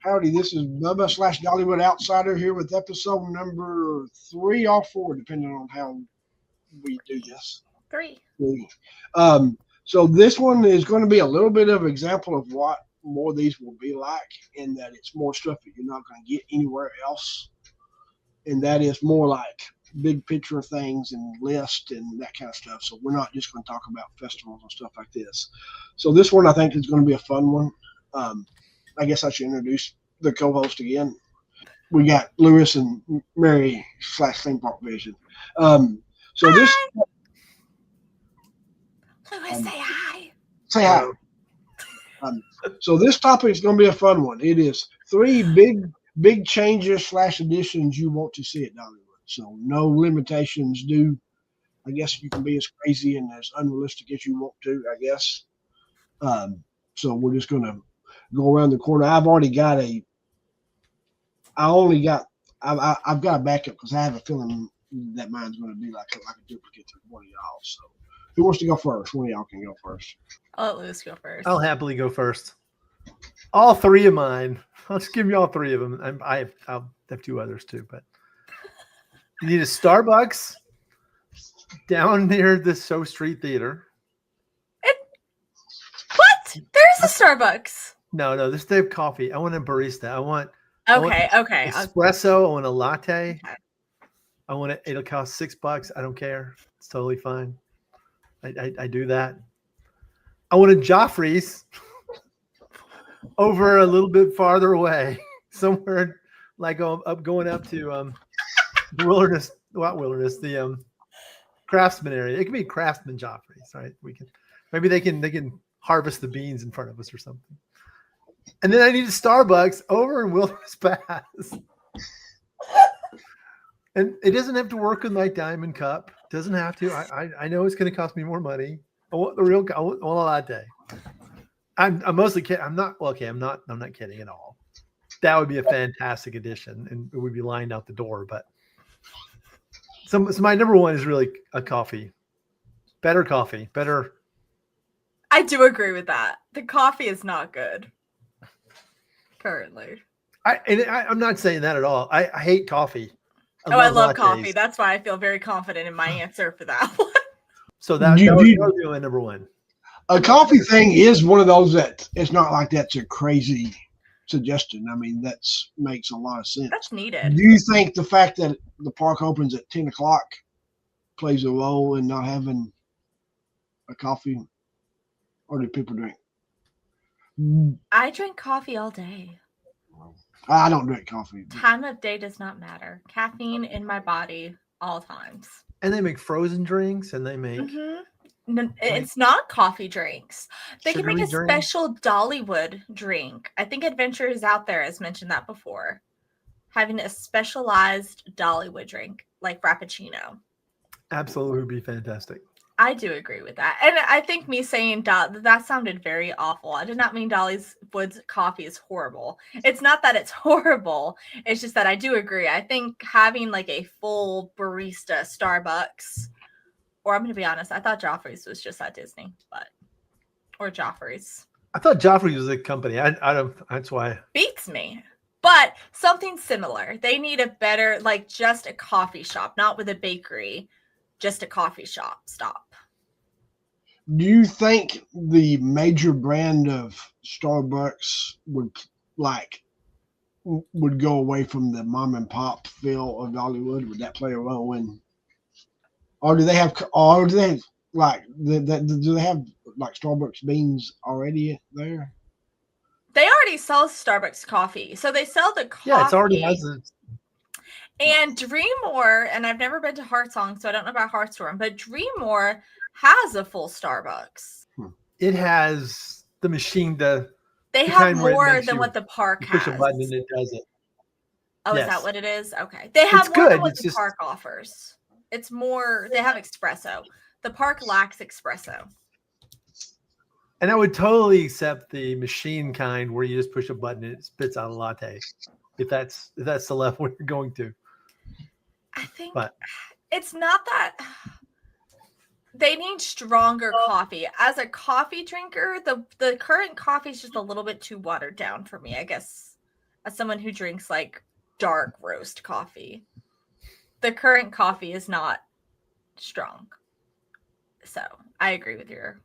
Howdy, this is Bubba / Dollywood Outsider here with episode number 3 or 4, depending on how we do this. Three. So this one is going to be a little bit of example of what more of these will be like, in that it's more stuff that you're not going to get anywhere else, and that is more like big picture things and lists and that kind of stuff. So we're not just going to talk about festivals and stuff like this. So this one I think is going to be a fun one. I guess I should introduce the co-host again. We got Lewis and Mary / Theme Park Vision. So this. Lewis, say hi. Say hi. So this topic is going to be a fun one. It is 3 big changes / additions you want to see at Dollywood. So no limitations. I guess you can be as crazy and as unrealistic as you want to, I guess. So we're just going to go around the corner. I've got a backup because I have a feeling that mine's going to be like a duplicate to one of y'all. So who wants to go first? One of y'all can go first. I'll let Lewis go first. I'll happily go first. All 3 of mine. I'll just give you all 3 of them. I'll have 2 others too, but you need a Starbucks down near the So Street Theater. What? There's a Starbucks. No, this day of coffee. I want a barista. I want espresso. I want a latte. Okay. I want it. It'll cost $6. I don't care. It's totally fine. I do that. I want a Joffrey's over a little bit farther away, somewhere like going up to the wilderness. What wilderness? The Craftsman area. It can be Craftsman Joffrey's, right? Maybe they can harvest the beans in front of us or something. And then I need a Starbucks over in Wilderness Pass. And it doesn't have to work with my diamond cup. It doesn't have to. I know it's going to cost me more money. I want the real. I want a latte. I'm mostly kidding. I'm not kidding at all. That would be a fantastic addition, and it would be lined out the door. But so my number 1 is really a coffee. Better coffee. Better. I do agree with that. The coffee is not good currently. I'm not saying that at all. I hate coffee. I love coffee. That's why I feel very confident in my answer for that one. So that would be my number 1. A coffee thing is one of those that it's not like that's a crazy suggestion. I mean, that makes a lot of sense. That's needed. Do you think the fact that the park opens at 10 o'clock plays a role in not having a coffee? Or do people drink? I drink coffee all day. I don't drink coffee. Time of day does not matter. Caffeine in my body all times. And they make frozen drinks, and they make. Mm-hmm. No, it's not coffee drinks. They can make a special Dollywood drink. I think Adventures Out There has mentioned that before. Having a specialized Dollywood drink like Frappuccino. Absolutely would be fantastic. I do agree with that. And I think me saying that sounded very awful. I did not mean Dollywood's coffee is horrible. It's not that it's horrible. It's just that I do agree. I think having like a full barista Starbucks, or I'm going to be honest, I thought Joffrey's was just at Disney, or Joffrey's. I thought Joffrey's was a company. I don't, that's why. Beats me. But something similar. They need a better, like just a coffee shop, not with a bakery, just a coffee shop. Stop. Do you think the major brand of Starbucks would go away from the mom and pop feel of Dollywood? Would that play a role in? Or do they have like Starbucks beans already there? They already sell Starbucks coffee, so they sell the coffee. Yeah, it's already has it. And Dreammore, and I've never been to Hartsong, so I don't know about Hartstorm, but Dreammore has a full Starbucks. It has the machine. They have more than what the park has. Push a button and it does it. Oh, yes. Is that what it is? Okay. They have more than what the park offers. It's more, they have espresso. The park lacks espresso. And I would totally accept the machine kind where you just push a button and it spits out a latte. If that's the level you're going to. I think it's not that they need stronger coffee. As a coffee drinker, the current coffee is just a little bit too watered down for me, I guess. as someone who drinks like dark roast coffee, the current coffee is not strong. So I agree with your.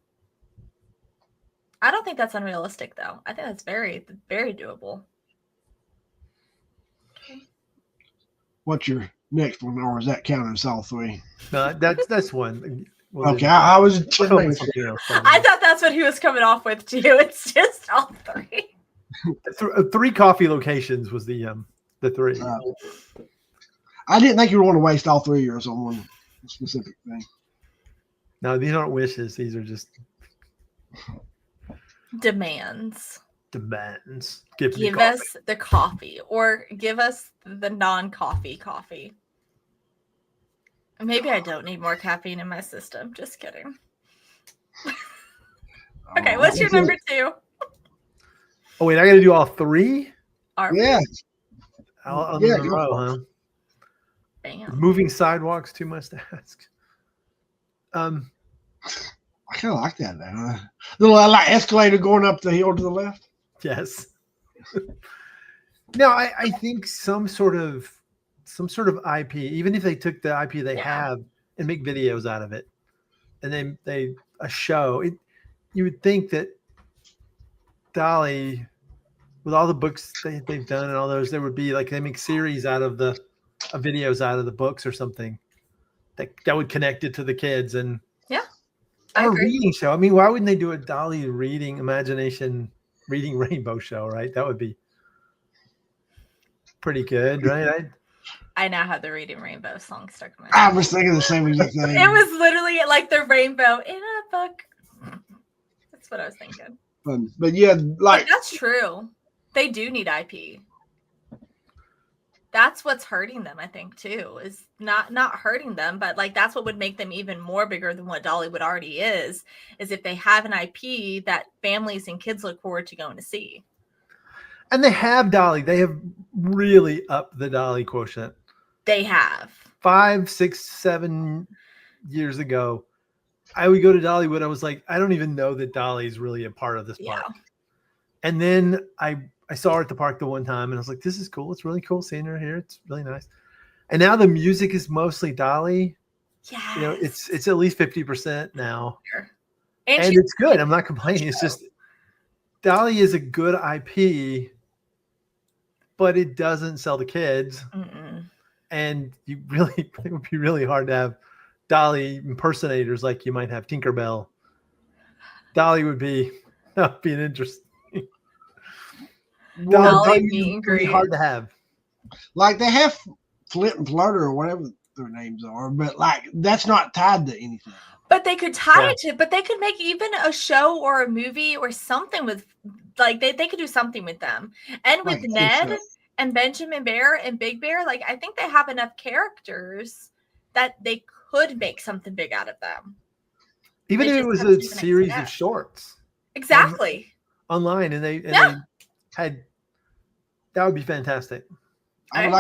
I don't think that's unrealistic, though. I think that's very, very doable. What's your next one, or is that counting as all three? No, that's one. Well, Okay, I was just we'll come up making with sure. something else. I thought that's what he was coming off with too. It's just all three. Three coffee locations was the three. I didn't think you would want to waste all 3 years on one specific thing. No, these aren't wishes. These are just Demands. Give us the coffee, or give us the non-coffee coffee. Maybe I don't need more caffeine in my system. Just kidding. Okay, what's your number 2? Oh wait, I got to do all three. Yeah. I'll Yeah, in a row, huh? Bam. Moving sidewalks, too much to ask. I kind of like that. Little like escalator going up the hill to the left. Yes. No, I think some sort of IP, even if they took the IP they have and make videos out of it, and they a show, you would think that Dolly, with all the books they've done and all those, there would be like they make series out of the videos out of the books or something that would connect it to the kids and I a agree. reading show. I mean, why wouldn't they do a Dolly reading rainbow show, right? That would be pretty good, right? I now have the Reading Rainbow song stuck in my I head. was thinking the same exact thing. It was literally like the rainbow in a book. That's what I was thinking. But yeah, like But that's true. They do need IP. That's what's hurting them, I think, too. Is not hurting them, but like that's what would make them even more bigger than what Dollywood already is if they have an IP that families and kids look forward to going to see. And they have Dolly. They have really upped the Dolly quotient. They have 5, 6, 7 years ago, I would go to Dollywood. I was like, I don't even know that Dolly is really a part of this park. And then I saw her at the park the one time and I was like, this is cool. It's really cool seeing her here. It's really nice. And now the music is mostly Dolly. Yeah. You know, it's at least 50% now. Sure. And it's good. I'm not complaining. It's just Dolly is a good IP, but it doesn't sell to kids. Mm-mm. And it would be really hard to have Dolly impersonators like you might have Tinkerbell. Dolly would be an interesting. Dolly being would be great. hard to have. Like they have Flint and Flutter or whatever their names are, but like that's not tied to anything. But they could tie it to, but they could make even a show or a movie or something with, like they could do something with them. And with Ned and Benjamin Bear and Big Bear, like I think they have enough characters that they could make something big out of them. Even if it was a series of shorts. Exactly. Online, and they had, that would be fantastic. I would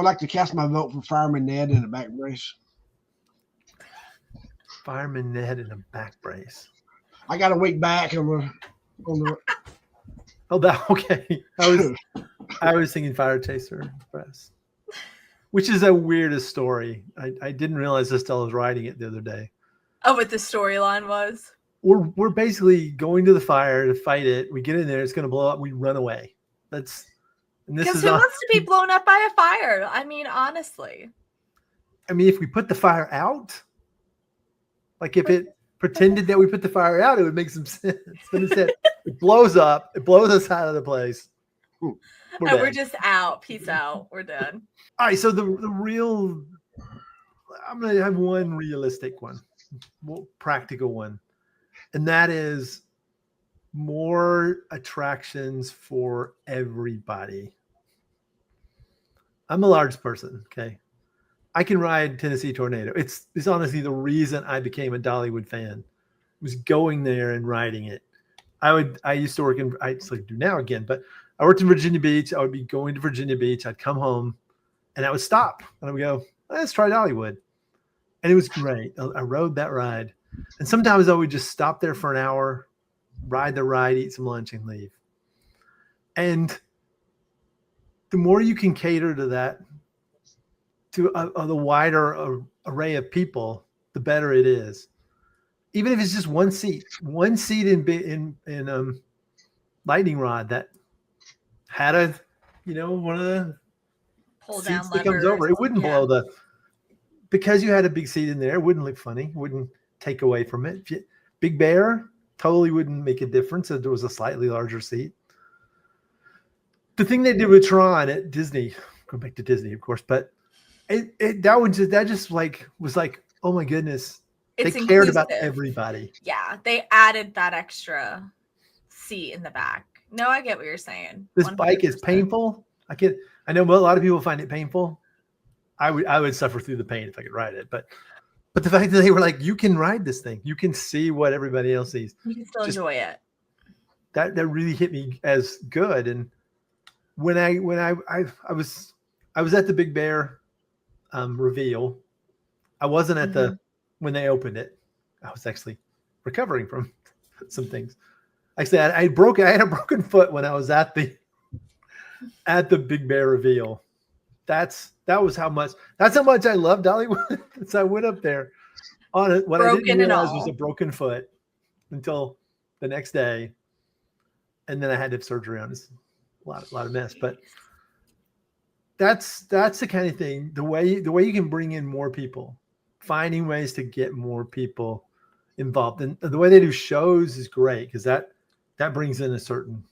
like to cast my vote for Fireman Ned in a back brace. Fireman Ned in a back brace. I got a week back on the Oh, that okay. I was thinking Fire Chaser Press, which is the weirdest story. I didn't realize Estelle was writing it the other day. Oh, what the storyline was? We're basically going to the fire to fight it. We get in there, it's going to blow up. We run away. Because who wants to be blown up by a fire? I mean, honestly. I mean, if we put the fire out, like if it pretended that we put the fire out, it would make some sense. But instead, it blows up. It blows us out of the place. We're just out. Peace out. We're done. All right. So the real, I'm going to have one realistic one, practical one. And that is more attractions for everybody. I'm a large person. Okay. I can ride Tennessee Tornado. It's honestly the reason I became a Dollywood fan, was going there and riding it. I used to work I still do now again, but I worked in Virginia Beach. I would be going to Virginia Beach. I'd come home and I would stop and I would go, let's try Dollywood. And it was great. I rode that ride. And sometimes I would just stop there for an hour, ride the ride, eat some lunch and leave. And the more you can cater to that, to the wider array of people, the better it is. Even if it's just one seat in lightning rod that had a, one of the Pull seats down that comes levers. over, it wouldn't blow because you had a big seat in there. It wouldn't look funny. Wouldn't take away from it. Big Bear totally wouldn't make a difference if there was a slightly larger seat. The thing they did with Tron at Disney, go back to Disney, of course, but that just was like, oh my goodness, It's they cared about inclusive. everybody. Yeah, they added that extra seat in the back. No, I get what you're saying. This 100%. bike is painful. I know a lot of people find it painful. I would suffer through the pain if I could ride it, but the fact that they were like, you can ride this thing, you can see what everybody else sees. You can still enjoy it. That really hit me as good. And when I was at the Big Bear reveal, I wasn't at when they opened it. I was actually recovering from some things. Actually, I had a broken foot when I was at the Big Bear reveal. That's how much I love Dollywood. So I went up there on it. What I didn't realize was a broken foot until the next day, and then I had to have surgery on it. It's a lot of mess. But that's the kind of thing. The way you can bring in more people, finding ways to get more people involved, and the way they do shows is great because that brings in a certain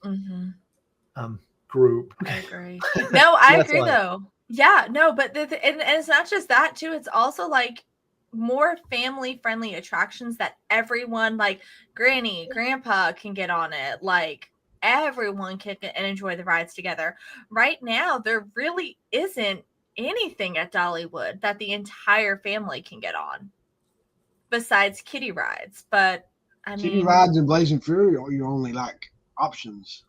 group. I agree. No, I agree though. Yeah, no, but and it's not just that too. It's also like more family friendly attractions that everyone, like Granny, Grandpa, can get on it. Like everyone can and enjoy the rides together. Right now, there really isn't anything at Dollywood that the entire family can get on besides kiddie rides. But I mean, kiddie rides and Blazing Fury are your only options.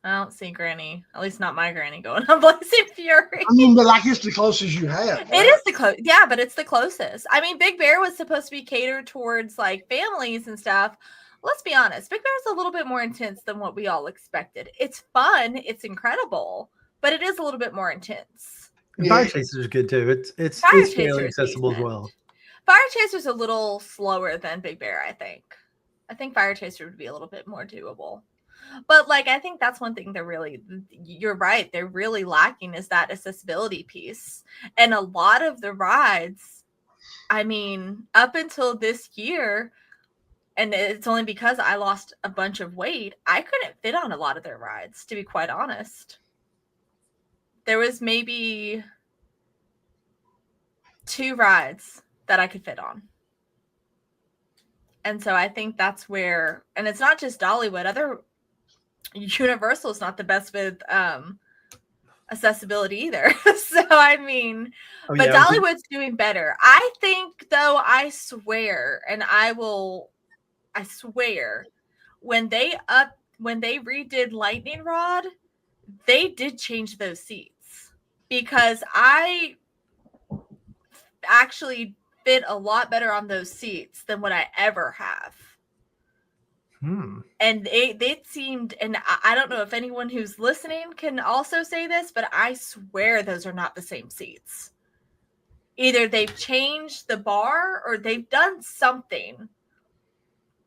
I don't see Granny, at least not my Granny, going on Blazing Fury. I mean, but it's the closest you have. Right? It is the close, yeah, but it's the closest. I mean, Big Bear was supposed to be catered towards like families and stuff. Let's be honest, Big Bear is a little bit more intense than what we all expected. It's fun, it's incredible, but it is a little bit more intense. And Fire Chaser is good too. It's fairly accessible as well. Fire Chaser's a little slower than Big Bear, I think. I think Fire Chaser would be a little bit more doable. But I think that's one thing you're right, they're really lacking is that accessibility piece. And a lot of the rides, I mean, up until this year, and it's only because I lost a bunch of weight, I couldn't fit on a lot of their rides, to be quite honest. There was maybe 2 rides that I could fit on. And so I think that's where, and it's not just Dollywood, Universal is not the best with accessibility either. So I mean, but Dollywood's doing better. I think though, I swear when they redid Lightning Rod, they did change those seats because I actually fit a lot better on those seats than what I ever have. And they seemed, and I don't know if anyone who's listening can also say this, but I swear those are not the same seats. Either they've changed the bar or they've done something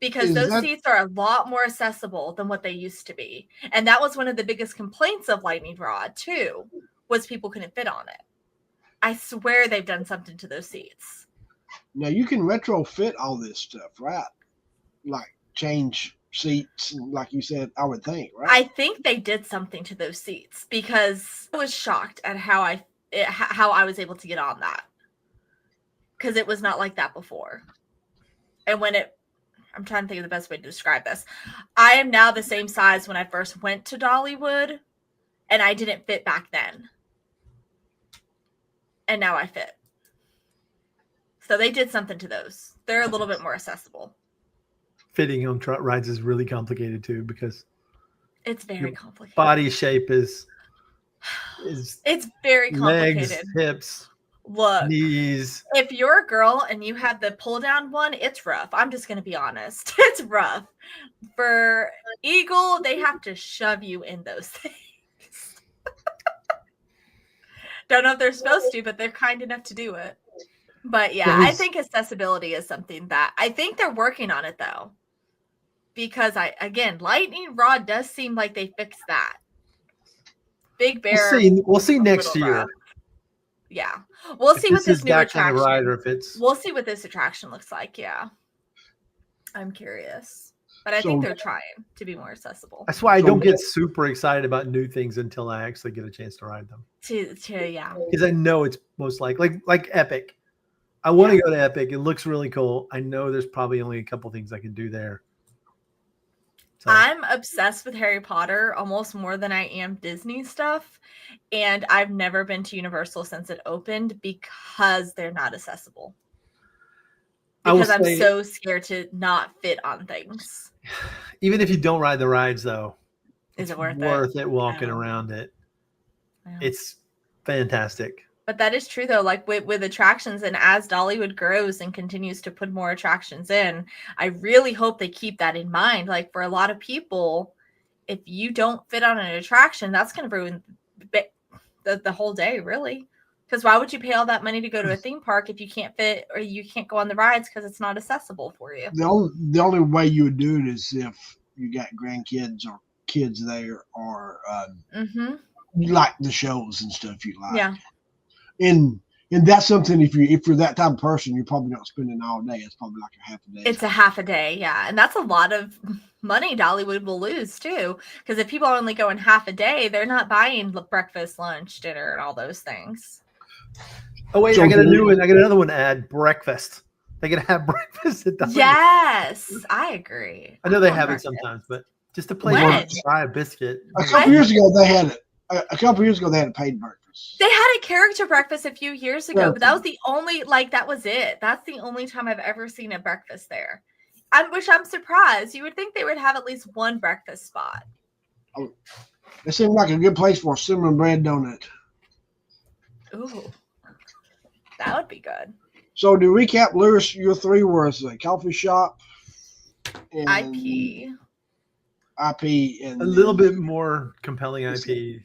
because those seats are a lot more accessible than what they used to be. And that was one of the biggest complaints of Lightning Rod too, was people couldn't fit on it. I swear they've done something to those seats. Now you can retrofit all this stuff, right? Like change seats, like you said, I would think, right? I think they did something to those seats because I was shocked at how I was able to get on that because it was not like that before. And I'm trying to think of the best way to describe this. I am now the same size when I first went to Dollywood, and I didn't fit back then. And now I fit. So they did something to those. They're a little bit more accessible. Fitting on rides is really complicated too because it's very complicated. Body shape is it's very complicated. Legs, hips, look, knees. If you're a girl and you have the pull down one, it's rough. I'm just going to be honest. It's rough. For Eagle, they have to shove you in those things. Don't know if they're supposed to, but they're kind enough to do it. But yeah, I think accessibility is something that I think they're working on it though. Because lightning rod does seem like they fixed that. Big Bear. We'll see next year. Rough. Yeah. We'll see what this new attraction kind of ride, or if it's we'll see what this attraction looks like. Yeah. I'm curious. But I think they're trying to be more accessible. That's why I don't get super excited about new things until I actually get a chance to ride them. Yeah. Because I know it's most like Epic. I want to go to Epic. It looks really cool. I know there's probably only a couple things I can do there. So. I'm obsessed with Harry Potter almost more than I am Disney stuff. And I've never been to Universal since it opened because they're not accessible. Because I'm so scared to not fit on things. Even if you don't ride the rides, though, is it worth it walking around it? It's fantastic. But that is true, though. Like with attractions, and as Dollywood grows and continues to put more attractions in, I really hope they keep that in mind. Like for a lot of people, if you don't fit on an attraction, that's going to ruin the whole day, really. Because why would you pay all that money to go to a theme park if you can't fit or you can't go on the rides because it's not accessible for you? The only way you would do it is if you got grandkids or kids there, or you like the shows and stuff you like. Yeah. And that's something, if you're that type of person, you're probably not spending all day. It's probably like a half a day. It's a half a day, yeah. And that's a lot of money Dollywood will lose too. Because if people are only going half a day, they're not buying breakfast, lunch, dinner, and all those things. Oh wait, I got another one to add. Breakfast. They can have breakfast at Dollywood. Yes, I agree. I know they have it sometimes, but just to play buy a biscuit. A couple years ago they had it. A couple years ago they had a paid breakfast. They had a character breakfast a few years ago, but that was the only, that was it. That's the only time I've ever seen a breakfast there. Which I'm surprised. You would think they would have at least one breakfast spot. Oh, it seemed like a good place for a cinnamon bread donut. Ooh, that would be good. So to recap, Lewis, your three was a coffee shop, and IP, and a little bit more compelling IP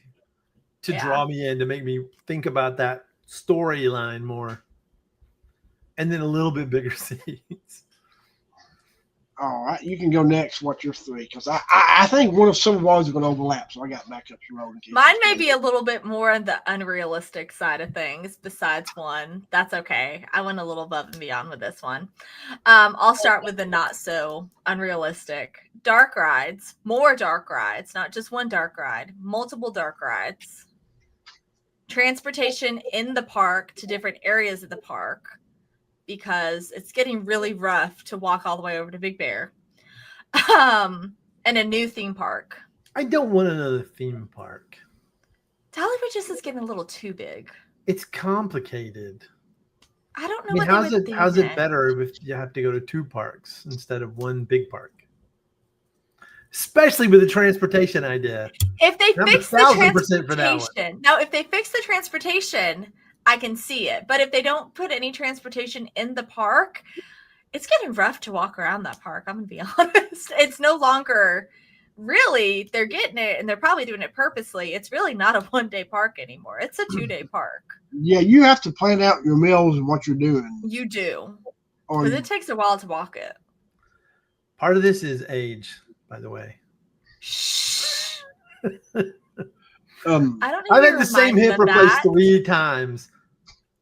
to draw me in, to make me think about that storyline more, and then a little bit bigger seats. All right, you can go next. What's your three? Because I think one of some of ours are going to overlap, so I got backups rolling. Mine may be a little bit more on the unrealistic side of things. Besides one, that's okay. I went a little above and beyond with this one. I'll start with the not so unrealistic dark rides. More dark rides, not just one dark ride. Multiple dark rides. Transportation in the park to different areas of the park, because it's getting really rough to walk all the way over to Big Bear. And a new theme park. I don't want another theme park. Dollywood just is getting a little too big. It's complicated. I don't know how's it better if you have to go to two parks instead of one big park? Especially with the transportation idea. If they fix the transportation. Now, if they fix the transportation, I can see it. But if they don't put any transportation in the park, it's getting rough to walk around that park. I'm going to be honest. It's no longer really, they're getting it, and they're probably doing it purposely. It's really not a one-day park anymore. It's a 2-day park. Yeah, you have to plan out your meals and what you're doing. You do. Because it takes a while to walk it. Part of this is age, by the way. Shh. I've had the same hip replaced 3 times.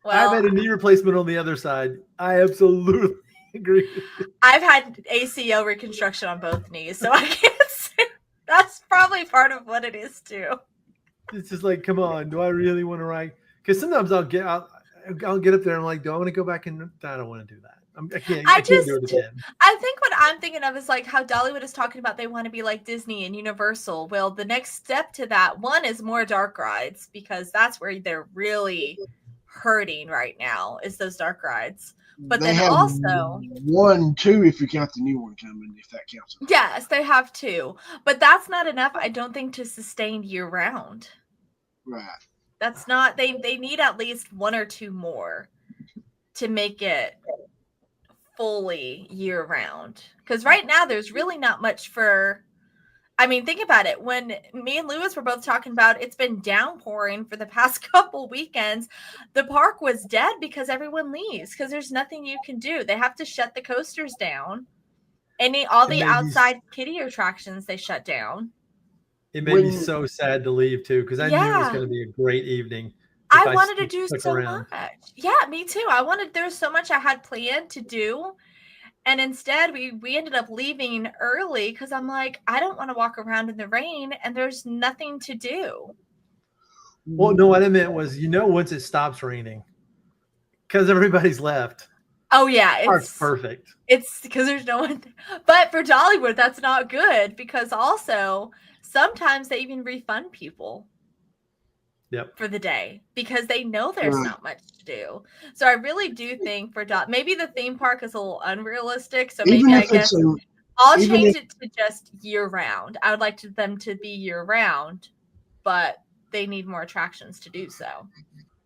Well, I've had a knee replacement on the other side. I absolutely agree. I've had ACL reconstruction on both knees, so I can't say that's probably part of what it is too. It's just like, come on, do I really want to ride? Because sometimes I'll get up there and I'm like, do I want to go back? And I don't want to do that. I can't do it again. I think what I'm thinking of is like how Dollywood is talking about they want to be like Disney and Universal. Well, the next step to that one is more dark rides, because that's where they're really hurting right now, is those dark rides. But they then also 1, 2, if you count the new one coming, if that counts. Yes, they have 2, but that's not enough, I don't think, to sustain year round. Right. That's not. They need at least 1 or 2 more to make it fully year round. Because right now there's really not much for. I mean, think about it. When me and Lewis were both talking about it's been downpouring for the past couple weekends, the park was dead because everyone leaves because there's nothing you can do. They have to shut the coasters down. All the outside kiddie attractions they shut down. It made me so sad to leave too because I knew it was going to be a great evening. I wanted to do so much. Yeah, me too. There was so much I had planned to do. And instead, we ended up leaving early because I'm like, I don't want to walk around in the rain and there's nothing to do. Well, no, what I meant was, once it stops raining, because everybody's left. Oh, yeah. It's perfect. It's because there's no one. But for Dollywood, that's not good because also sometimes they even refund people. Yep. For the day because they know there's not much to do. So I really do think maybe the theme park is a little unrealistic. So maybe I guess I'll change it to just year round. I would like them to be year round, but they need more attractions to do so.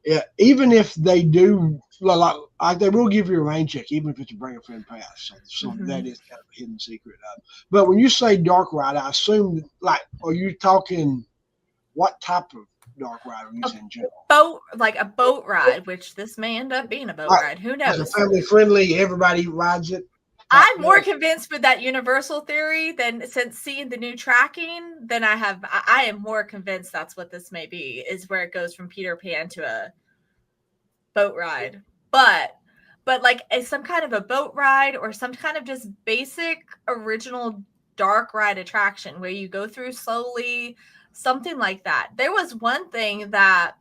Yeah, even if they do, like they will give you a rain check, even if it's a bring a friend pass. So that is kind of a hidden secret. But when you say dark ride, I assume are you talking what type of dark ride are you in general? A boat ride, which this may end up being a boat ride. Who knows? Family friendly, everybody rides it. I'm more convinced with that Universal theory than since seeing the new tracking than I am more convinced that's what this may be, is where it goes from Peter Pan to a boat ride. But like some kind of a boat ride or some kind of just basic original dark ride attraction where you go through slowly, something like that. There was one thing that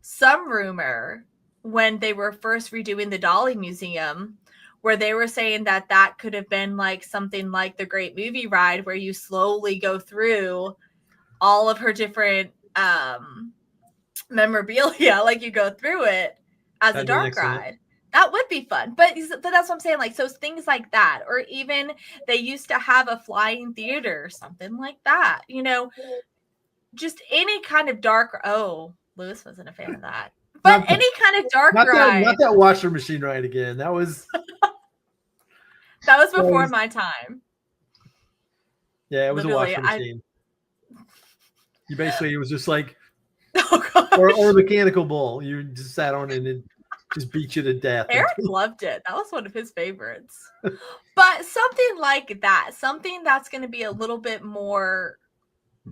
some rumor when they were first redoing the Dolly Museum where they were saying that could have been like something like the Great Movie Ride where you slowly go through all of her different memorabilia, like you go through it as a dark ride. That would be fun. But that's what I'm saying. Like, so things like that, or even they used to have a flying theater, something like that, just any kind of dark. Oh, Lewis wasn't a fan of that. But any kind of dark ride. Not that washer machine ride again. That was before my time. Yeah, it was literally a washer machine. It was just like or mechanical bull. You just sat on it and it just beat you to death. Eric loved it. That was one of his favorites. But something like that, something that's going to be a little bit more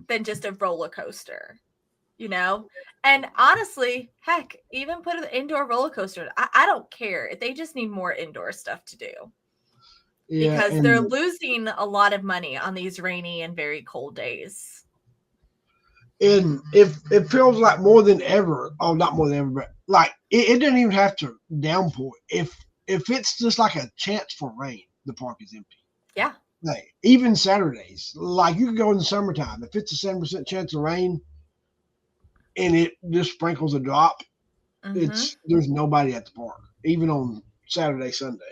than just a roller coaster, And honestly, heck, even put an indoor roller coaster. I don't care. They just need more indoor stuff to do. Yeah, because they're losing a lot of money on these rainy and very cold days. And if it feels like more than ever, not more than ever, but like it doesn't even have to downpour. If it's just like a chance for rain, the park is empty. Yeah. Like even Saturdays, like you can go in the summertime. If it's a 7% chance of rain and it just sprinkles a drop, there's nobody at the park, even on Saturday, Sunday.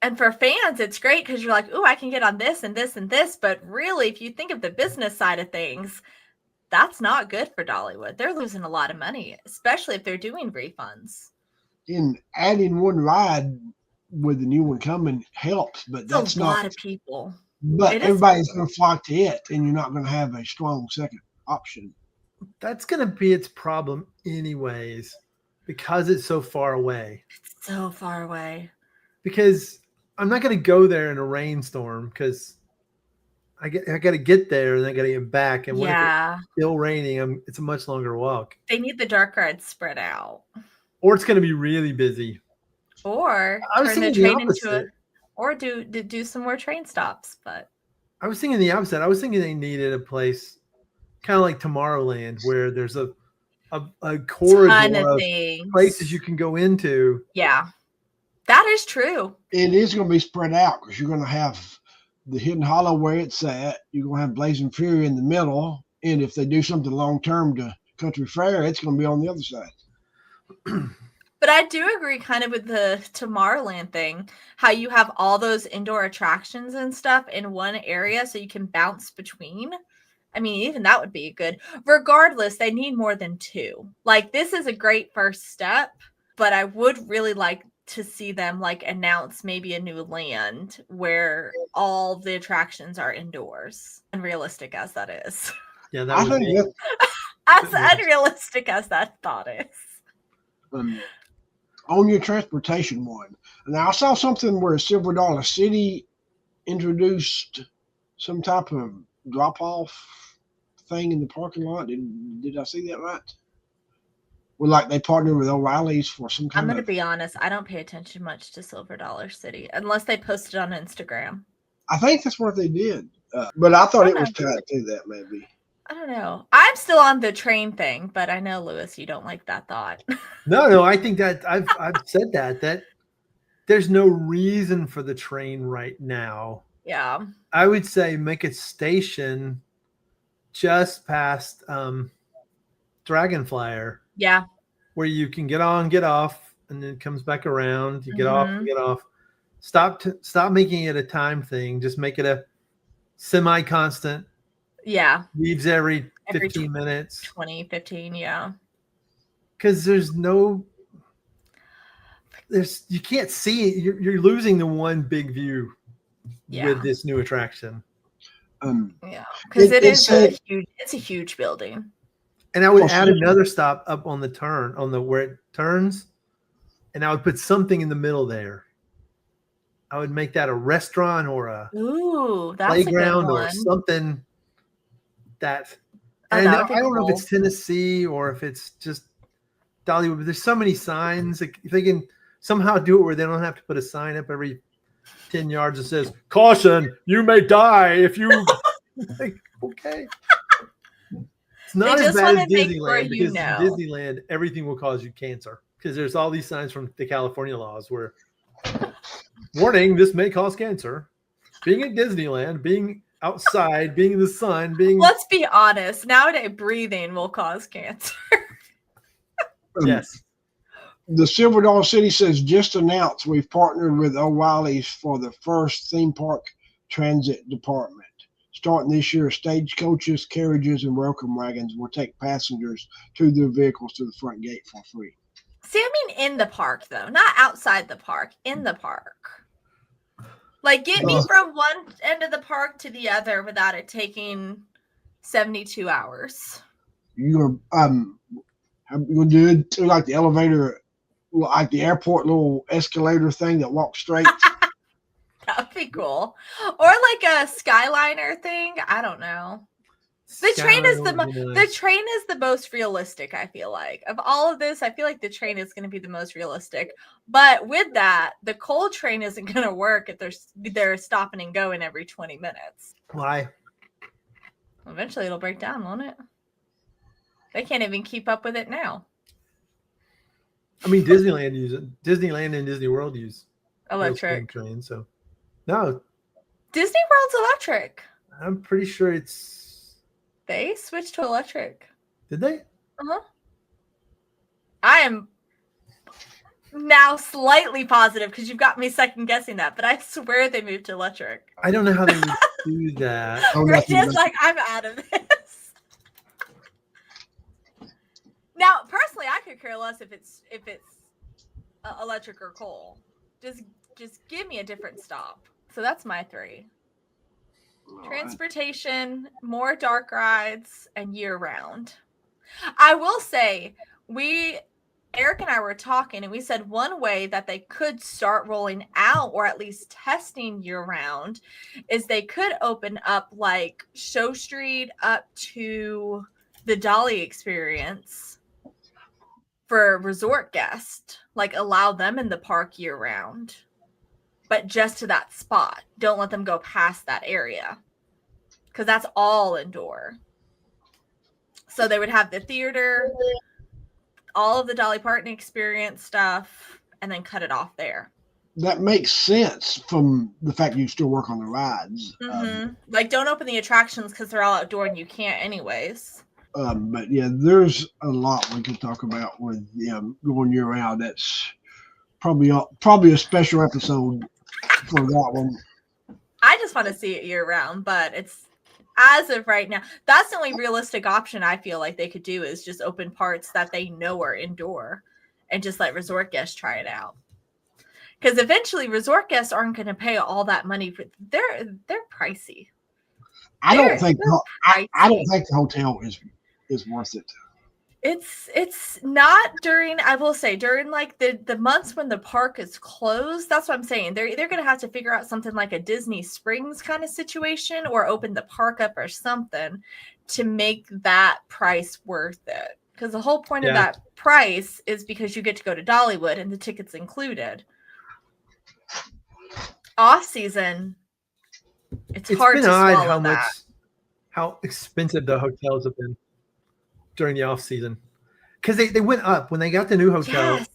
And for fans, it's great because you're like, oh, I can get on this and this and this. But really, if you think of the business side of things, that's not good for Dollywood. They're losing a lot of money, especially if they're doing refunds. And adding one ride with the new one coming helps, but that's not a lot of people. But everybody's going to flock to it, and you're not going to have a strong second option. That's going to be its problem anyways, because it's so far away. It's so far away. Because I'm not going to go there in a rainstorm because I got to get there and I got to get back. And when it's still raining, it's a much longer walk. They need the dark ride spread out. Or it's going to be really busy. Or turn the train into it. Or do some more train stops. But I was thinking the opposite. I was thinking they needed a place kind of like Tomorrowland where there's a corridor of places you can go into. Yeah. That is true. It is going to be spread out because you're going to have the Hidden Hollow where it's at. You're going to have Blazing Fury in the middle. And if they do something long-term to Country Fair, it's going to be on the other side. But I do agree kind of with the Tomorrowland thing, how you have all those indoor attractions and stuff in one area so you can bounce between. I mean, even that would be good. Regardless, they need more than two. Like, this is a great first step, but I would really like to see them like announce maybe a new land where all the attractions are indoors. Unrealistic as that is. Yeah, that I would think be. that, As unrealistic as that thought is. on your transportation one. Now I saw something where Silver Dollar City introduced some type of drop off thing in the parking lot. Did I see that right? Well, like they partnered with O'Reilly's for some I'm kind going to of. be honest. I don't pay attention much to Silver Dollar City unless they post it on Instagram. I think that's what they did, but I thought it was Okay. tied to that maybe. I don't know. I'm still on the train thing, but I know, Lewis, you don't like that thought. No, I think that I've said that there's no reason for the train right now. Yeah. I would say make a station just past Dragonflyer. Yeah. Where you can get on, get off, and then it comes back around. You get off, Mhm. you get off. Stop making it a time thing. Just make it a semi-constant. Yeah. Leaves every 15 minutes. 20, 15, yeah. Because you can't see it. You're losing the one big view with this new attraction. Yeah, because it's a huge building. And I would add another stop up on the turn, where it turns, and I would put something in the middle there. I would make that a restaurant or a playground or something that. And I don't know if it's Tennessee or if it's just Dollywood, but there's so many signs. If they can somehow do it where they don't have to put a sign up every 10 yards that says, "Caution, you may die if you." Like, okay. It's not as bad as Disneyland, because in Disneyland, everything will cause you cancer because there's all these signs from the California laws where, warning, this may cause cancer. Being at Disneyland, being outside, being in the sun, Let's be honest. Nowadays, breathing will cause cancer. Yes. The Silver Dollar City says, just announced we've partnered with O'Reilly's for the first theme park transit department. Starting this year, stagecoaches, carriages, and welcome wagons will take passengers to their vehicles to the front gate for free. See, I mean in the park, though, not outside the park, in the park. Like, get me from one end of the park to the other without it taking 72 hours. You're do it like the elevator, like the airport little escalator thing that walks straight. That would be cool. Or like a Skyliner thing. I don't know. The train is the most realistic, I feel like. Of all of this, I feel like the train is going to be the most realistic. But with that, the coal train isn't going to work if they're stopping and going every 20 minutes. Why? Eventually it'll break down, won't it? They can't even keep up with it now. I mean, Disneyland and Disney World use electric trains, so no. Disney World's electric. I'm pretty sure they switched to electric. Did they? Uh-huh. I am now slightly positive because you've got me second guessing that, but I swear they moved to electric. I don't know how they would do that. Rich is like, I'm out of this. Now, personally, I could care less if it's electric or coal. Just give me a different stop. So that's my 3. Transportation, more dark rides, and year round. I will say, Eric and I were talking, and we said one way that they could start rolling out, or at least testing year round, is they could open up like Show Street up to the Dolly Experience for resort guests, like allow them in the park year round, but just to that spot. Don't let them go past that area because that's all indoor. So they would have the theater, all of the Dolly Parton Experience stuff, and then cut it off there. That makes sense from the fact you still work on the rides. Mm-hmm. Like, don't open the attractions because they're all outdoor and you can't anyways. But yeah, there's a lot we could talk about with going year round. That's probably a special episode for that one. I just want to see it year round, but it's as of right now, that's the only realistic option I feel like they could do is just open parts that they know are indoor and just let resort guests try it out. Because eventually resort guests aren't going to pay all that money for they're pricey. I don't think pricey. I don't think the hotel is worth it. It's not during, I will say, during like the months when the park is closed. That's what I'm saying. They're either going to have to figure out something like a Disney Springs kind of situation or open the park up or something to make that price worth it. Because the whole point of that price is because you get to go to Dollywood and the ticket's included. Off season, it's hard been to odd swallow how expensive the hotels have been during the off season, because they went up when they got the new hotel. Yes.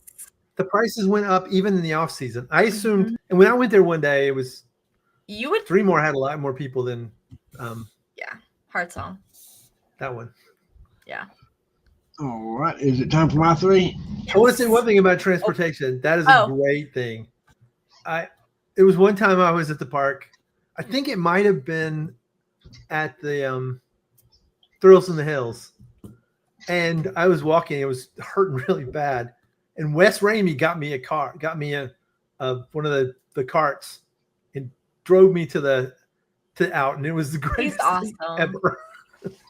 The prices went up even in the off season. I assumed, and when I went there one day, it was Three More had a lot more people than Heart Song. That one. Yeah. All right, is it time for my 3? Yes. I want to say one thing about transportation. That is a great thing. It was one time I was at the park. I think it might have been at the Thrills in the Hills. And I was walking, it was hurting really bad. And Wes Ramey got me one of the carts and drove me to out. And it was the greatest thing ever.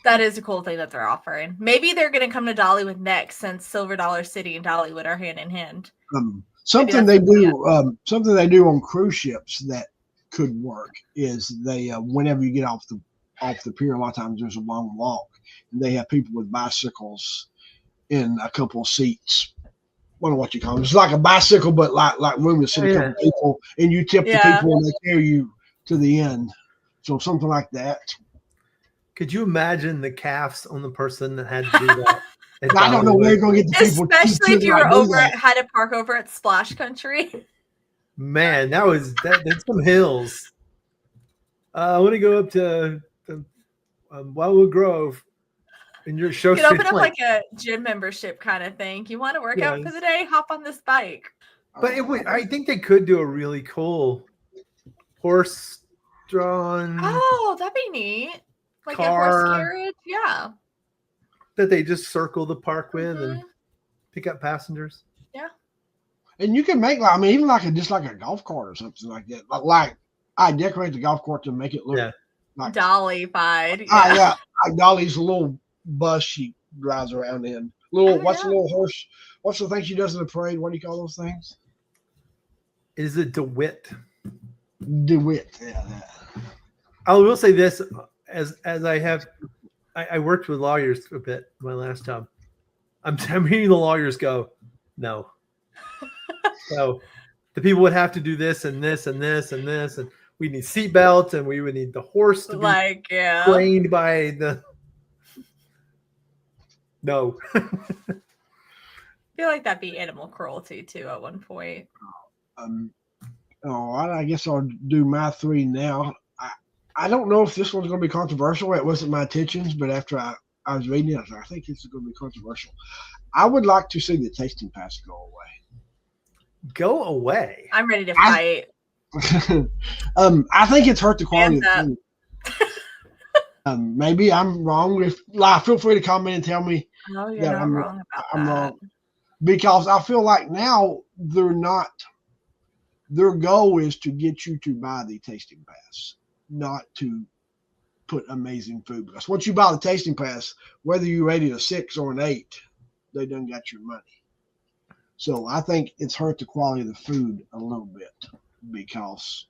That is a cool thing that they're offering. Maybe they're going to come to Dollywood next, since Silver Dollar City and Dollywood are hand in hand. Something they do on cruise ships that could work is they whenever you get off the pier, a lot of times there's a long walk, and they have people with bicycles in a couple of seats. I don't know what you call them. It's like a bicycle, but like room to sit a couple of people, and you tip the people and they carry you to the end. So something like that. Could you imagine the calves on the person that had to do that? I don't know where you're going to get the people. Especially if you were had a park over at Splash Country. Man, that's some hills. I want to go up to Wildwood Grove, and your show. You can open up like a gym membership kind of thing. You want to work out for the day? Hop on this bike. But I think they could do a really cool horse-drawn. Oh, that'd be neat. Like car, a horse carriage, yeah. That they just circle the park with and pick up passengers. Yeah. And you can make even just like a golf cart or something like that. But like I decorate the golf cart to make it look like Dolly-fied. Yeah. Like Dolly's little bus she drives around in. The little horse? What's the thing she does in the parade? What do you call those things? Is it DeWitt? DeWitt, yeah. I will say this. As I worked with lawyers a bit my last job. I'm hearing the lawyers go, no. So the people would have to do this and this and this and this, and we need seat belts, and we would need the horse to be trained by the. No. I feel like that'd be animal cruelty too at one point. I guess I'll do my 3 now. I don't know if this one's going to be controversial. It wasn't my intentions, but after I was reading it, I think this is going to be controversial. I would like to see the tasting pass go away. Go away? I'm ready to fight. I think it's hurt the quality of the food. Maybe I'm wrong. Feel free to comment and tell me that I'm wrong about that. Wrong. Because I feel like now they're not. Their goal is to get you to buy the tasting pass, not to put amazing food. Because once you buy the tasting pass, whether you rate it a 6 or an 8, they done got your money. So I think it's hurt the quality of the food a little bit because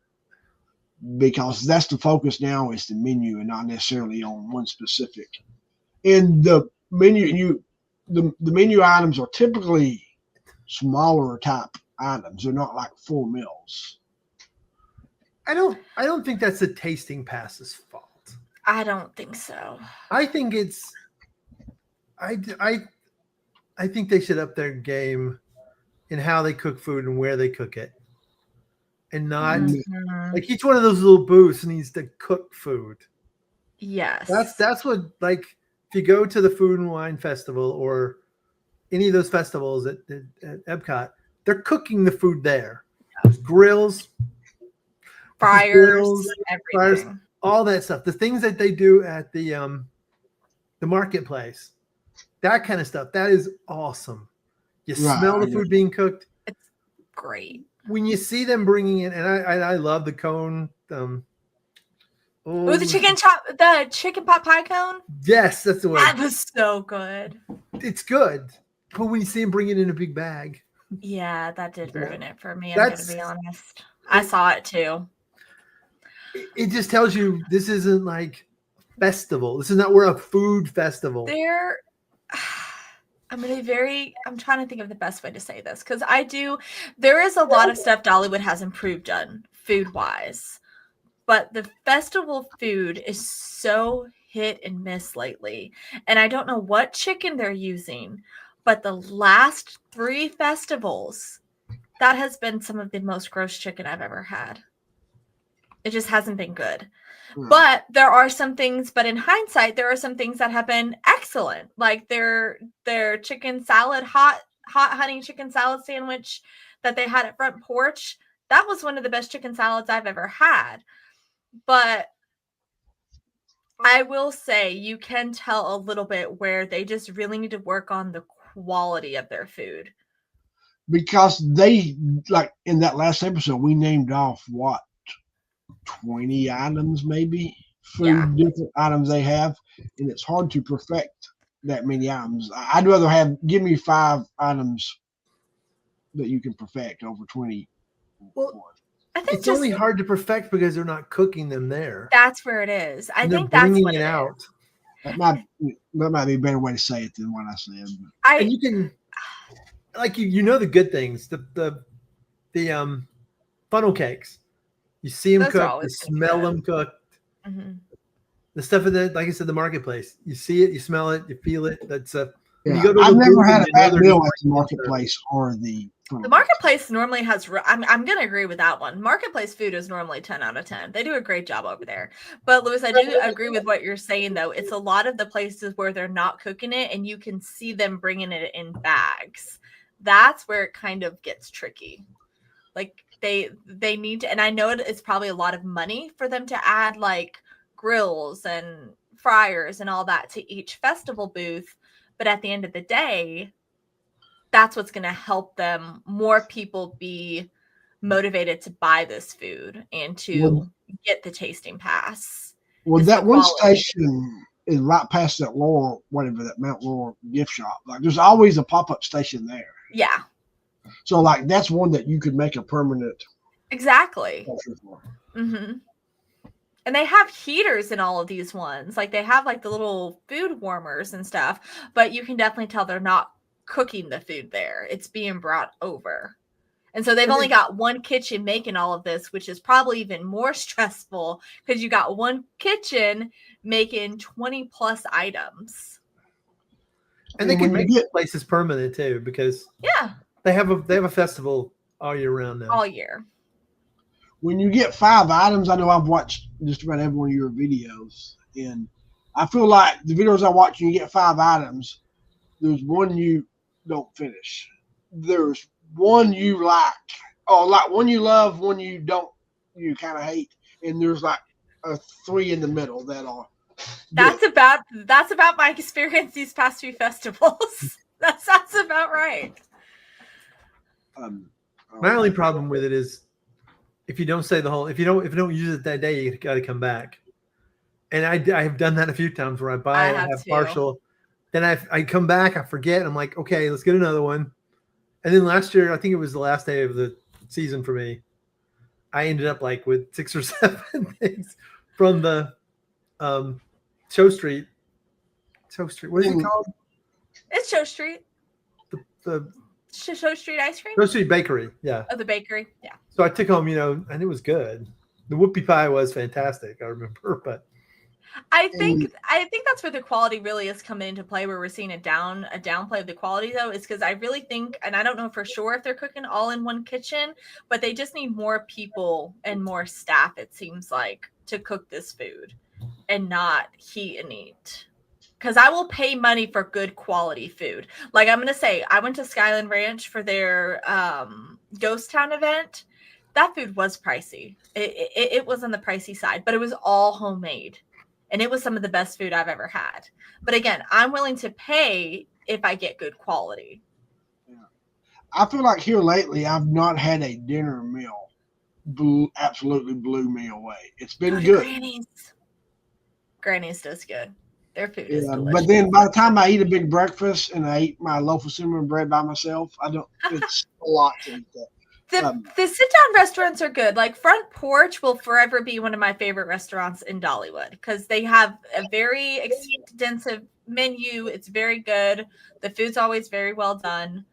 that's the focus now is the menu and not necessarily on one specific. And the menu, the menu items are typically smaller type items. They're not like full meals. I don't think that's the tasting pass's fault. I don't think so. I think it's I think they should up their game in how they cook food and where they cook it. And not like each one of those little booths needs to cook food. Yes. That's what, like, if you go to the Food and Wine Festival or any of those festivals at Epcot, they're cooking the food there. Grills, fryers, everything. All that stuff. The things that they do at the marketplace, that kind of stuff. That is awesome. You smell the food being cooked. It's great. when you see them bringing in, and I love the cone. Oh, the chicken pot pie cone. Yes, that's the word. That was so good. It's good, but when you see them bring it in a big bag, yeah, that did ruin it for me. I'm gonna be honest. I saw it too. It just tells you this isn't like festival. This is not we're a food festival. I'm trying to think of the best way to say this because there is a lot of stuff Dollywood has improved on food wise, but the festival food is so hit and miss lately. And I don't know what chicken they're using, but the last 3 festivals, that has been some of the most gross chicken I've ever had. It just hasn't been good. But there are some things, but in hindsight, there are some things that have been excellent. Like their chicken salad, hot honey chicken salad sandwich that they had at Front Porch. That was one of the best chicken salads I've ever had. But I will say you can tell a little bit where they just really need to work on the quality of their food. Because they, like in that last episode, we named off 20 items, maybe different items they have, and it's hard to perfect that many items. I'd rather give me 5 items that you can perfect over 20. Well, I think it's only hard to perfect because they're not cooking them there. That's where it is. I think that's what it out. Is. That might be a better way to say it than what I said. And you can, like the good things, the funnel cakes. You see them cooked, you smell them cooked. Mm-hmm. The stuff in the, like I said, the marketplace. You see it, you smell it, you feel it. That's I've never had a bad meal at the marketplace or the marketplace normally has. I'm going to agree with that one. Marketplace food is normally 10 out of 10. They do a great job over there. But Louis, I do agree with what you're saying though. It's a lot of the places where they're not cooking it, and you can see them bringing it in bags. That's where it kind of gets tricky. Like they need to, and I know it's probably a lot of money for them to add like grills and fryers and all that to each festival booth. But at the end of the day, that's what's going to help them, more people be motivated to buy this food and to get the tasting pass. Well, that one station is right past that that Mount Laurel gift shop. Like there's always a pop-up station there. Yeah. So, like, that's one that you could make a permanent. Exactly. Mm-hmm. And they have heaters in all of these ones. Like, they have, like, the little food warmers and stuff. But you can definitely tell they're not cooking the food there. It's being brought over. And so they've only got one kitchen making all of this, which is probably even more stressful because you got one kitchen making 20-plus items. And they can make places permanent, too, because... Yeah. They have a festival all year round now. All year. When you get 5 items, I know I've watched just about every one of your videos, and I feel like the videos I watch, you get 5 items. There's one you don't finish. There's one you like, like one you love, one you don't, you kind of hate, and there's like 3 in the middle that are. That's about my experience these past 2 festivals. That sounds about right. My only problem with it is if you don't say if you don't use it that day, you got to come back. And I have done that a few times where I buy it, I have partial, then I come back, I forget, I'm like, okay, let's get another one. And then last year, I think it was the last day of the season for me, I ended up like with 6 or 7 things from the Show Street. What is it called? It's Show Street. The Show Street ice cream? Show Street Bakery, yeah. Oh, the bakery, yeah. So I took home, and it was good. The whoopie pie was fantastic, I remember, but I think that's where the quality really is coming into play, where we're seeing a downplay of the quality though, is because I really think, and I don't know for sure if they're cooking all in one kitchen, but they just need more people and more staff, it seems like, to cook this food and not heat and eat. Because I will pay money for good quality food. Like I'm going to say, I went to Skyland Ranch for their Ghost Town event. That food was pricey. It was on the pricey side, but it was all homemade. And it was some of the best food I've ever had. But again, I'm willing to pay if I get good quality. Yeah. I feel like here lately, I've not had a dinner meal absolutely blew me away. It's been Go to good. Granny's. Granny's does good. Their food is Yeah, delicious. but then by the time I eat a big breakfast and I eat my loaf of cinnamon bread by myself, I don't. It's a lot to eat that. The sit down restaurants are good. Like Front Porch will forever be one of my favorite restaurants in Dollywood because they have a very extensive menu. It's very good. The food's always very well done.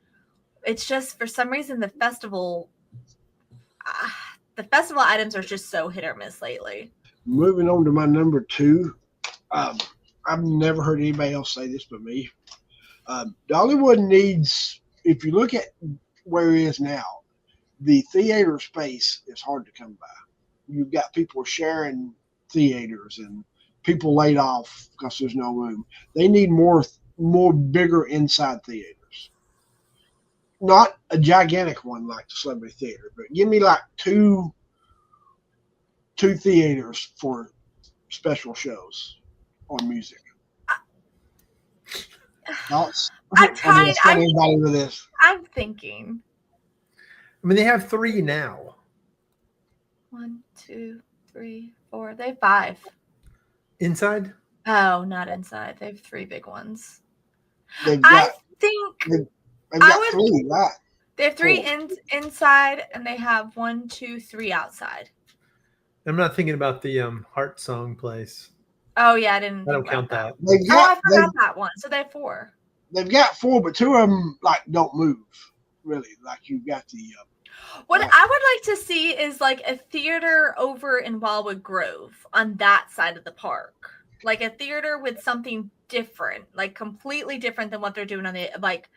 It's just for some reason the festival items are just so hit or miss lately. Moving on to my number 2. I've never heard anybody else say this but me. Dollywood needs, if you look at where it is now, the theater space is hard to come by. You've got people sharing theaters and people laid off because there's no room. They need more bigger inside theaters. Not a gigantic one like the Celebrity Theater, but give me like two theaters for special shows on music. Thoughts? I'm anybody with this? I'm thinking. I mean, they have 3 now. 1, 2, 3, 4. They have 5. Inside? Oh, not inside. They have 3 big ones. They've got, I think they've got 3, right? They have 3 inside, and they have 1, 2, 3 outside. I'm not thinking about the Heart Song place. Oh yeah, I don't count that. I forgot that one. So they have 4. They've got 4, but 2 of them like don't move really. Like you've got the. What I would like to see is like a theater over in Wildwood Grove on that side of the park, like a theater with something different, like completely different than what they're doing on the like.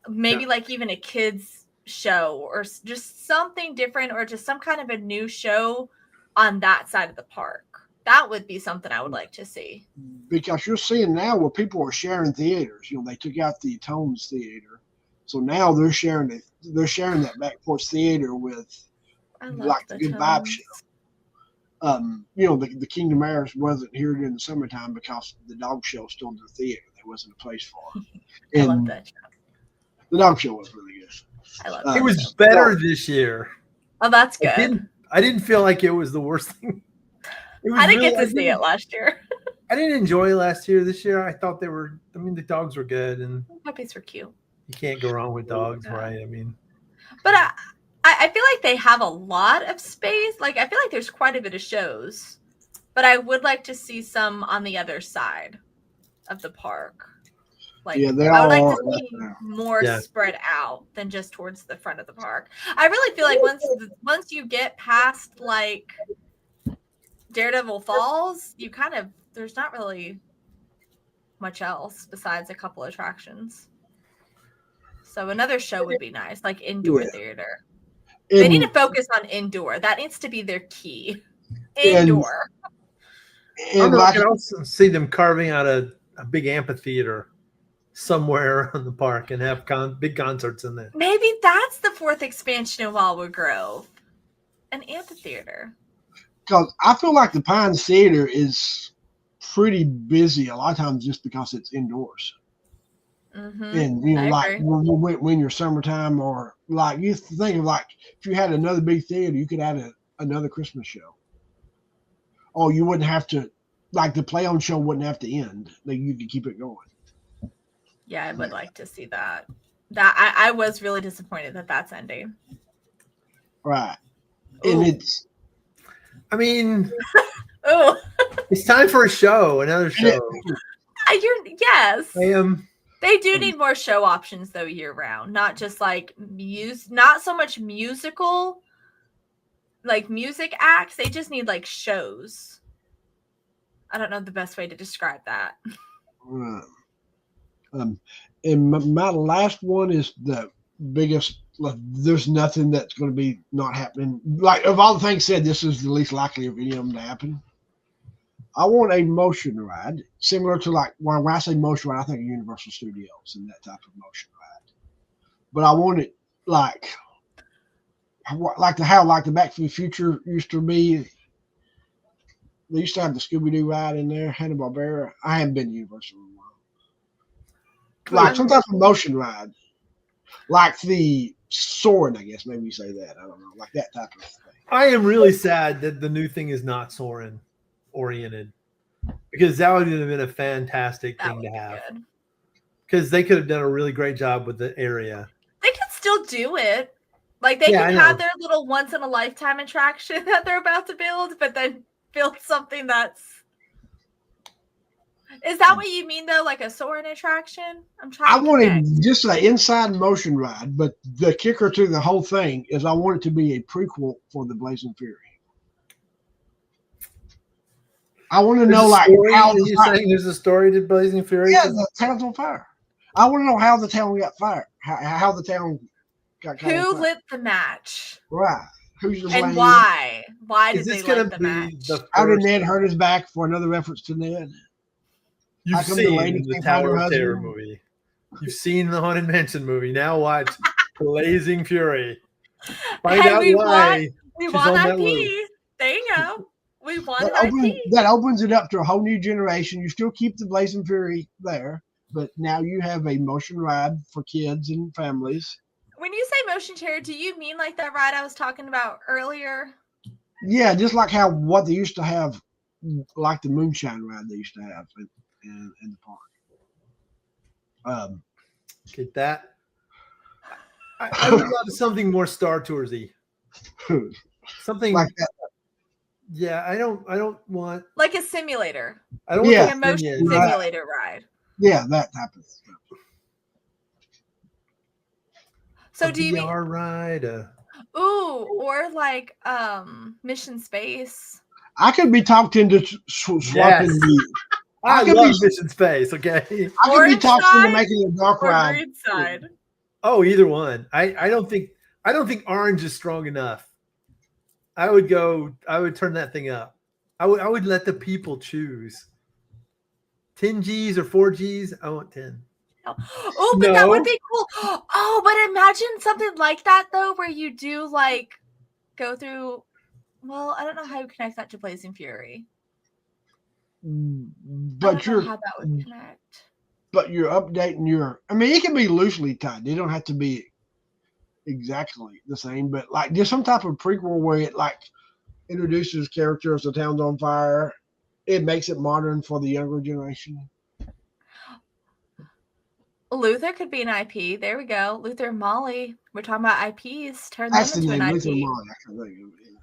Maybe like even a kids show or just something different or just some kind of a new show on that side of the park. That would be something I would like to see. Because you're seeing now where people are sharing theaters. You know, they took out the Tones Theater, so now they're sharing that back porch theater with like the Good Vibe show. You know, the Kingdom Heirs wasn't here during the summertime because the dog show still in the theater. There wasn't a place for it. I love that show. The dog show was really good. I love it. It was better this year. Oh, that's good. I didn't feel like it was the worst thing. I didn't get to see it last year. I didn't enjoy last year. This year, I thought the dogs were good. And puppies were cute. You can't go wrong with dogs, right? I mean. But I feel like they have a lot of space. Like, I feel like there's quite a bit of shows. But I would like to see some on the other side of the park. Like, I would like to see more spread out than just towards the front of the park. I really feel like once you get past like Daredevil Falls, you kind of there's not really much else besides a couple attractions. So another show would be nice, like indoor theater. They need to focus on indoor. That needs to be their key. Indoor. I can also see them carving out a big amphitheater somewhere around the park and have big concerts in there. Maybe that's the 4th expansion of Wildwood Grove. An amphitheater. Because I feel like the Pines Theater is pretty busy a lot of times just because it's indoors. Mm-hmm. And you know, like when you're summertime, or like you think of like if you had another big theater, you could add another Christmas show. Oh, you wouldn't have to, like the play on show wouldn't have to end. Like you could keep it going. Yeah, I would like to see that. I was really disappointed that that's ending. Right. And it's. I mean, oh, it's time for another show. Yes. I am. They do need more show options though year round, not just like not so much musical, like music acts. They just need like shows. I don't know the best way to describe that. And my last one is the biggest. Like, there's nothing that's going to be not happening. Like of all the things said, this is the least likely of any of them to happen. I want a motion ride similar to like when I say motion ride, I think of Universal Studios and that type of motion ride. But I want it like the Back to the Future used to be. They used to have the Scooby-Doo ride in there, Hanna-Barbera. I haven't been to Universal in a while. Like some type of motion ride. like the Soarin', I guess maybe you say that. I don't know, like that type of thing. I am really sad that the new thing is not Soarin' oriented, because that would have been a fantastic That thing would to be have. good. Because they could have done a really great job with the area. They could still do it. Like they Yeah, can I have know. their little once in a lifetime attraction that they're about to build, but then build something that's. Is that what you mean though? Like a Soarin' attraction? I'm trying I to wanted connect. just an inside motion ride, but the kicker to the whole thing is I want it to be a prequel for the Blazing Fury. I want to There's know a like story. how Are you saying there's a story to Blazing Fury? yeah, the town's on fire. I want to know how the town got fired. How the town got caught on Who fire. lit the match? Right. Who's to And blame? why? Why Is did this they going light to the be match? the How did first Ned hurt his back for another reference to Ned? How you've come the seen lady in the can't find her Tower of Terror husband? movie? You've seen the Haunted Mansion movie. Now watch Blazing Fury. Find Hey, out why we she's want on that IP. loop. There you go. We want That an IP. opens it up to a whole new generation. You still keep the Blazing Fury there, but now you have a motion ride for kids and families. When you say motion chair, do you mean like that ride I was talking about earlier? Yeah, just like how what they used to have, like the moonshine ride they used to have in the park. Get that? I would love something more Star Toursy. Something like that. Yeah, I don't want. Like a simulator. I don't Yeah. Like a motion simulator ride. Yeah, that type of stuff. So do you mean VR ride? or like Mission Space? I could be talked into swapping Yes. the. I could love be- Mission Space. Okay. I could be Orange talked into side making a dark Or ride. green side? Oh, either one. I don't think orange is strong enough. I would turn that thing up. I would let the people choose. 10 G's or 4 G's. I want 10. Oh, but that would be cool. Oh, but imagine something like that though, where you do like go through. Well, I don't know how you connect that to Blazing Fury. I But don't know how that would connect. But you're updating your. I mean, it can be loosely tied. They don't have to be exactly the same, but like just some type of prequel where it like introduces characters. The town's on fire. It makes it modern for the younger generation. Luther could be an IP. There we go. Luther and Molly. We're talking about IPs. Turn That's them the into name. an Luther IP. Molly, I can think of it.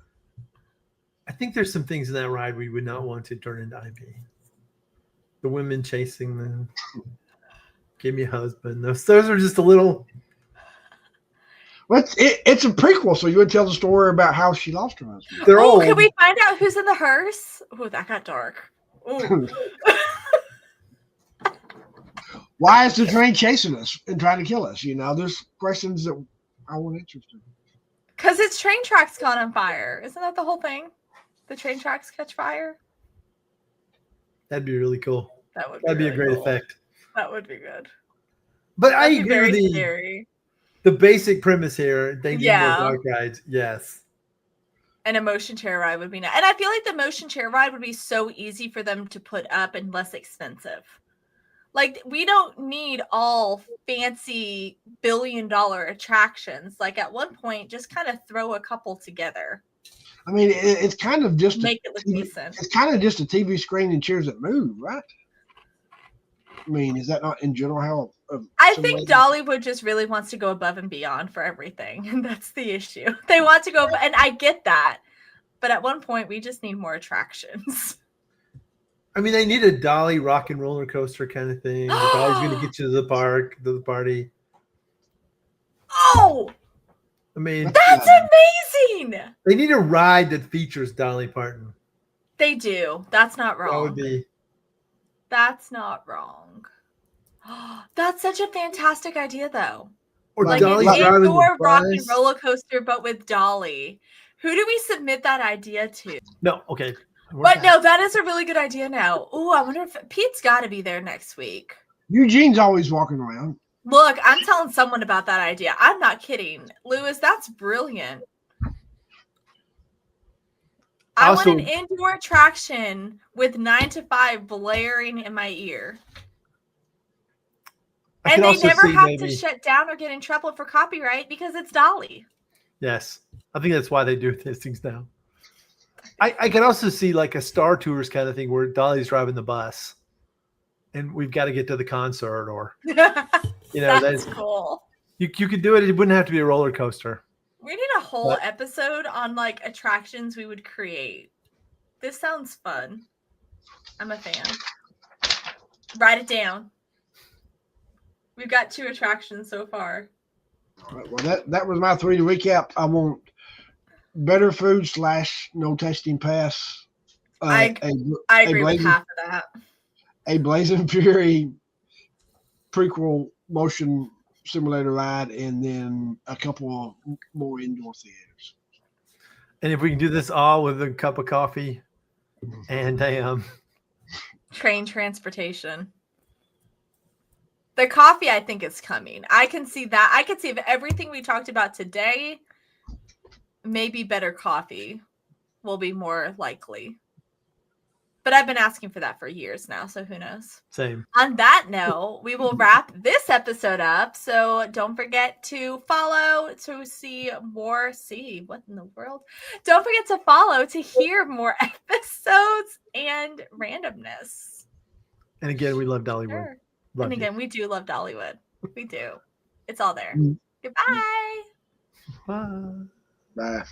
I think there's some things in that ride we would not want to turn into IP. The women chasing them. Give me a husband. Those are just a little. Well, it's a prequel, so you would tell the story about how she lost her husband. They're Oh, old. can we find out who's in the hearse? Oh, that got dark. Ooh. Why is the train chasing us and trying to kill us? You know, there's questions that I want interested. Because its train tracks caught on fire. Isn't that the whole thing? The train tracks catch fire? That'd be really cool. That'd be a really great cool. effect. That would be good. But That'd I be agree very with scary. the basic premise here. They need Yeah. more dark rides. Yes. And a motion chair ride would be nice. And I feel like the motion chair ride would be so easy for them to put up and less expensive. Like, we don't need all fancy billion-dollar attractions. Like, at one point, just kind of throw a couple together. I mean, it's kind of just Make it look decent. It's kind of just a TV screen and chairs that move, right? I mean, is that not in general how? I think Dollywood just really wants to go above and beyond for everything, and that's the issue. They want to go, and I get that, but at one point we just need more attractions. I mean, they need a Dolly rock and roller coaster kind of thing. The Dolly's going to get you to the park, to the party. Oh, I mean, that's amazing! They need a ride that features Dolly Parton. They do. That's not wrong. That would be. That's not wrong. That's such a fantastic idea, though. Or Like Dolly an driving indoor the rock and bus. roller coaster, but with Dolly. Who do we submit that idea to? No, okay. But no, that is a really good idea now. Oh, I wonder if Pete's got to be there next week. Eugene's always walking around. Look, I'm telling someone about that idea. I'm not kidding. Lewis, that's brilliant. I Also- want an indoor attraction with 9 to 5 blaring in my ear. And they never have to shut down or get in trouble for copyright because it's Dolly. Yes. I think that's why they do these things now. I can also see like a Star Tours kind of thing where Dolly's driving the bus and we've got to get to the concert or, that's cool. You could do it. It wouldn't have to be a roller coaster. We need a whole episode on like attractions we would create. This sounds fun. I'm a fan. Write it down. We've got 2 attractions so far. All right, well, that was my 3 to recap. I want better food / no testing pass. I agree with half of that. A Blazing Fury prequel motion simulator ride, and then a couple of more indoor theaters. And if we can do this all with a cup of coffee and train transportation. The coffee, I think, is coming. I can see that. I could see if everything we talked about today, maybe better coffee will be more likely. But I've been asking for that for years now, so who knows? Same. On that note, we will wrap this episode up. So don't forget to follow to see more. What in the world? Don't forget to follow to hear more episodes and randomness. And again, we love Dollywood. Sure. And again, we do love Dollywood. We do. It's all there. Goodbye. Bye. Bye.